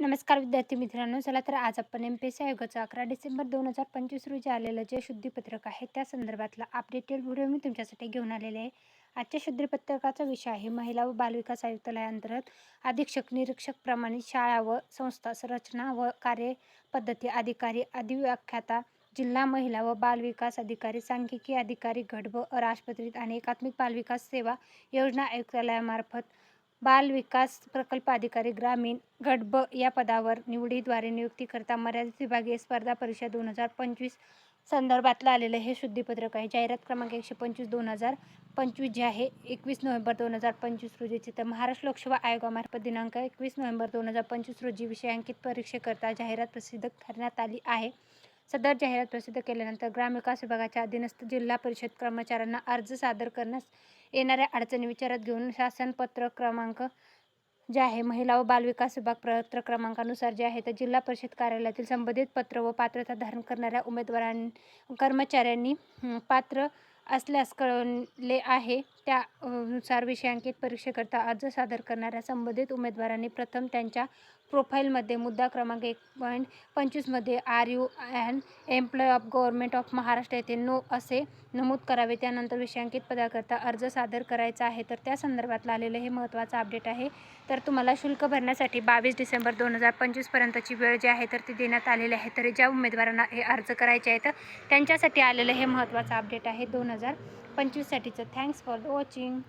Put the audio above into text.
नमस्कार विद्यार्थी मित्रांनो, चला तर आज आपण एम-पी-एस-सी आयोगाचं 11 डिसेंबर 2025 रोजी आलेलं जे शुद्धीपत्रक आहे त्या संदर्भातला अपडेटेड व्हिडिओ मी तुमच्यासाठी घेऊन आलेले आहे. आजच्या शुद्धीपत्रकाचा विषय आहे महिला व बालविकास आयुक्तालयाअंतर्गत अधीक्षक निरीक्षक प्रमाणित शाळा व संस्था रचना व कार्यपद्धती अधिकारी अधिव्याख्याता जिल्हा महिला व बालविकास अधिकारी सांख्यिकी अधिकारी गट व अराजपत्रित आणि एकात्मिक बालविकास सेवा योजना आयुक्तालयामार्फत बाल विकास प्रकल्प अधिकारी ग्रामीण गट ब या पदावर निवडीद्वारे नियुक्तीकरता मर्यादित विभागीय स्पर्धा परीक्षा 2025 संदर्भातलं आलेलं हे शुद्धीपत्रक आहे. जाहिरात क्रमांक 125/2025 जे आहे 21 नोव्हेंबर 2025 रोजीचे. तर महाराष्ट्र लोकसेवा आयोगामार्फत दिनांक 21 नोव्हेंबर 2025 रोजी विषयांकित परीक्षेकरता जाहिरात प्रसिद्ध करण्यात आली आहे. सदर जाहिरात प्रसिद्ध केल्यानंतर ग्रामविकास विभागाच्या अधीनस्थ जिल्हा परिषद कर्मचाऱ्यांना अर्ज सादर करण्यास येणाऱ्या अडचणी विचारात घेऊन शासन पत्र क्रमांक जे आहे महिला व बालविकास विभाग पत्र क्रमांकानुसार जे आहे तर जिल्हा परिषद कार्यालयातील संबंधित पत्र व पात्रता धारण करणाऱ्या कर्मचाऱ्यांनी पात्र असल्यास कळवले आहे. त्यानुसार विषयांकित परीक्षेकरता अर्ज सादर करणाऱ्या संबंधित उमेदवारांनी प्रथम त्यांच्या प्रोफाईलमध्ये मुद्दा क्रमांक 1.25 मध्ये are you an employ of government of Maharashtra येथे नो असे नमूद करावे. त्यानंतर विषयांकित पदाकरता अर्ज सादर करायचा आहे. तर त्या संदर्भातलं आलेलं हे महत्त्वाचं अपडेट आहे. तर तुम्हाला शुल्क भरण्यासाठी 22 डिसेंबर 2025 पर्यंतची वेळ जी आहे तर ती देण्यात आलेली आहे. तर ज्या उमेदवारांना हे अर्ज करायचे आहेत त्यांच्यासाठी आलेलं हे महत्त्वाचं अपडेट आहे 2025 साठीचं. Thanks for the watching.